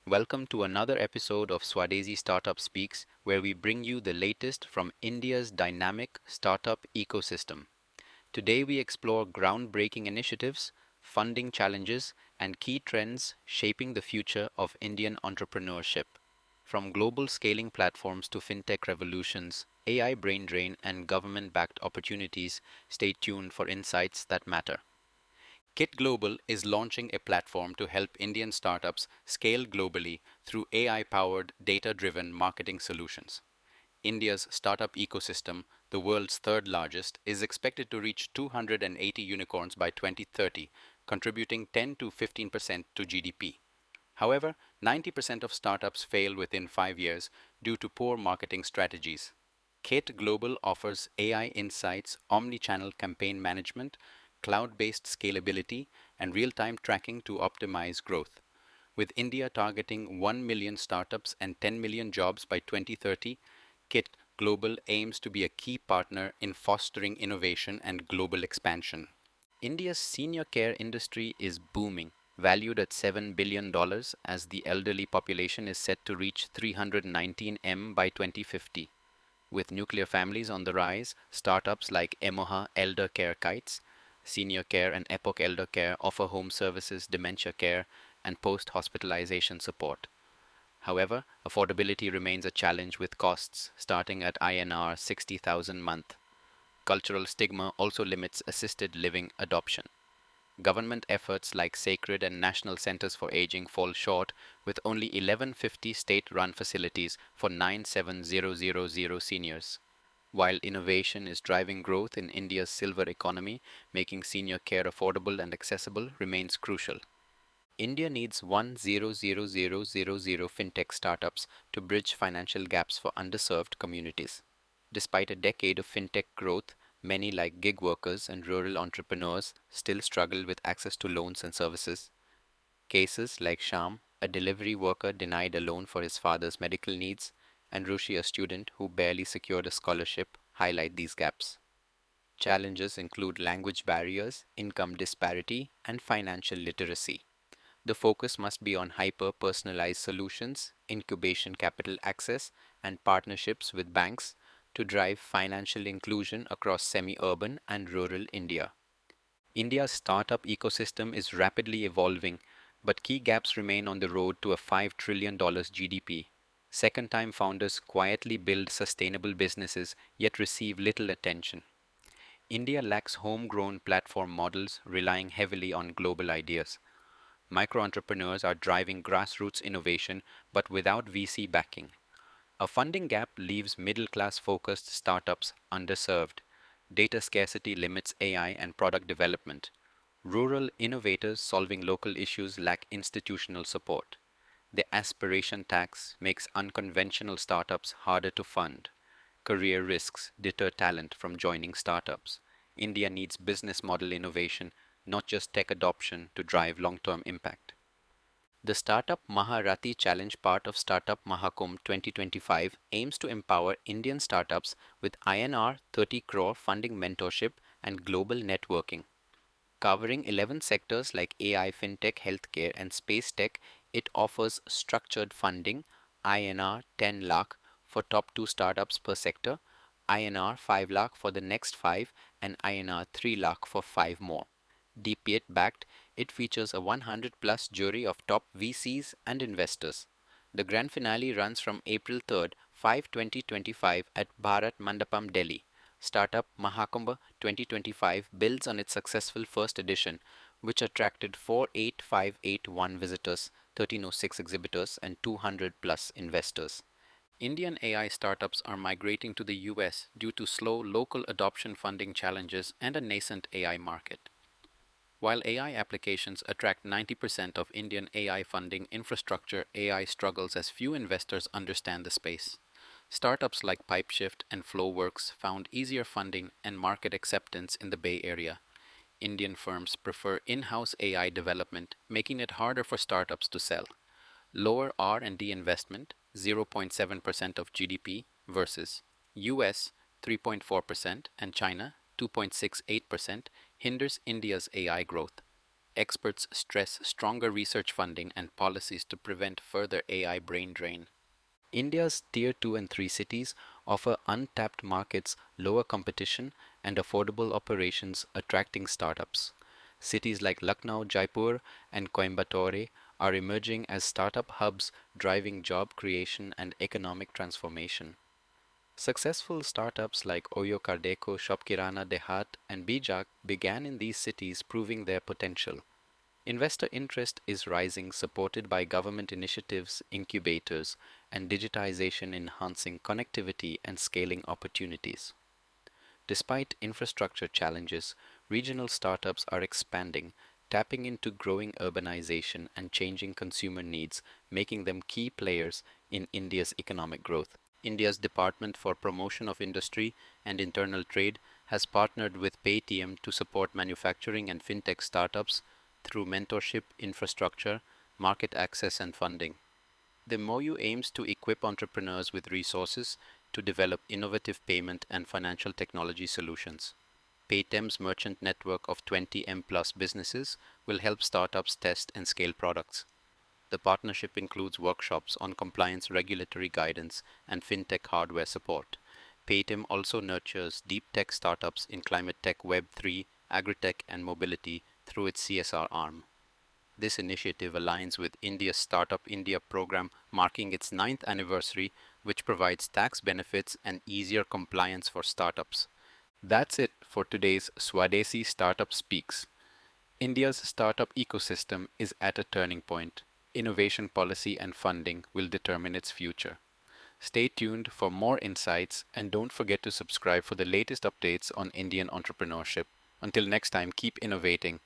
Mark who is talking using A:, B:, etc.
A: Welcome to another episode of Swadesi Startup Speaks, where we bring you the latest from India's dynamic startup ecosystem. Today, we explore groundbreaking initiatives, funding challenges, and key trends shaping the future of Indian entrepreneurship. From global scaling platforms to fintech revolutions, AI brain drain, and government backed opportunities, stay tuned for insights that matter. Kit Global is launching a platform to help Indian startups scale globally through AI powered, data driven marketing solutions. India's startup ecosystem, the world's third largest, is expected to reach 280 unicorns by 2030, contributing 10 to 15% to GDP. However, 90% of startups fail within 5 years due to poor marketing strategies. Kate Global offers AI insights, omni-channel campaign management, cloud-based scalability, and real-time tracking to optimize growth. With India targeting 1 million startups and 10 million jobs by 2030, Kit Global aims to be a key partner in fostering innovation and global expansion. India's senior care industry is booming, valued at $7 billion as the elderly population is set to reach 319 M by 2050. With nuclear families on the rise, startups like Emoha Elder Care Kites, Senior Care and Epoch Elder Care offer home services, dementia care, and post hospitalization support. However, affordability remains a challenge with costs starting at INR 60,000 month. Cultural stigma also limits assisted living adoption. Government efforts like Sacred and National Centers for Aging fall short, with only 1150 state run facilities for 97000 seniors. While innovation is driving growth in India's silver economy, making senior care affordable and accessible remains crucial. India needs 1,000,000 fintech startups to bridge financial gaps for underserved communities. Despite a decade of fintech growth, many like gig workers and rural entrepreneurs still struggle with access to loans and services. Cases like Sham, a delivery worker denied a loan for his father's medical needs, and Rushi, a student who barely secured a scholarship, highlight these gaps. Challenges include language barriers, income disparity, and financial literacy. The focus must be on hyper personalized solutions, incubation capital access, and partnerships with banks to drive financial inclusion across semi urban and rural India. India's startup ecosystem is rapidly evolving, but key gaps remain on the road to a $5 trillion GDP. Second time founders quietly build sustainable businesses yet receive little attention. India lacks homegrown platform models relying heavily on global ideas. Micro entrepreneurs are driving grassroots innovation but without VC backing. A funding gap leaves middle class focused startups underserved. Data scarcity limits AI and product development. Rural innovators solving local issues lack institutional support. The aspiration tax makes unconventional startups harder to fund. Career risks deter talent from joining startups. India needs business model innovation, not just tech adoption, to drive long term impact. The Startup Maha Rathi Challenge, part of Startup Maha 2025, aims to empower Indian startups with INR 30 crore funding mentorship and global networking. Covering 11 sectors like AI, fintech, healthcare, and space tech, it offers structured funding INR 10 lakh for top 2 startups per sector, INR 5 lakh for the next 5, and INR 3 lakh for 5 more. DPIIT backed, it features a 100 plus jury of top VCs and investors. The grand finale runs from April 3rd, 5 2025 at Bharat Mandapam, Delhi. Startup Mahakumbh 2025 builds on its successful first edition, which attracted 48581 visitors, 1306 exhibitors, and 200 plus investors. Indian AI startups are migrating to the US due to slow local adoption funding challenges and a nascent AI market. While AI applications attract 90% of Indian AI funding infrastructure, AI struggles as few investors understand the space. Startups like PipeShift and Flowworks found easier funding and market acceptance in the Bay Area. Indian firms prefer in-house AI development, making it harder for startups to sell. Lower R&D investment, 0.7% of GDP versus US 3.4% and China 2.68% hinders India's AI growth. experts stress stronger research funding and policies to prevent further AI brain drain. India's Tier 2 and 3 cities offer untapped markets, lower competition, and affordable operations attracting startups. Cities like Lucknow, Jaipur, and Coimbatore are emerging as startup hubs driving job creation and economic transformation. Successful startups like Oyo Cardeco, Shopkirana Dehat, and Bijak began in these cities, proving their potential. Investor interest is rising, supported by government initiatives, incubators, and digitization enhancing connectivity and scaling opportunities. Despite infrastructure challenges, regional startups are expanding, tapping into growing urbanization and changing consumer needs, making them key players in India's economic growth. India's Department for Promotion of Industry and Internal Trade has partnered with Paytm to support manufacturing and fintech startups through mentorship, infrastructure, market access, and funding. The MOU aims to equip entrepreneurs with resources to develop innovative payment and financial technology solutions. Paytem's merchant network of 20M plus businesses will help startups test and scale products. The partnership includes workshops on compliance, regulatory guidance, and fintech hardware support. Paytm also nurtures deep tech startups in climate tech, Web3, agritech, and mobility through its CSR arm. This initiative aligns with India's Startup India program, marking its ninth anniversary, which provides tax benefits and easier compliance for startups. That's it for today's Swadesi Startup Speaks. India's startup ecosystem is at a turning point. Innovation policy and funding will determine its future. Stay tuned for more insights and don't forget to subscribe for the latest updates on Indian entrepreneurship. Until next time, keep innovating.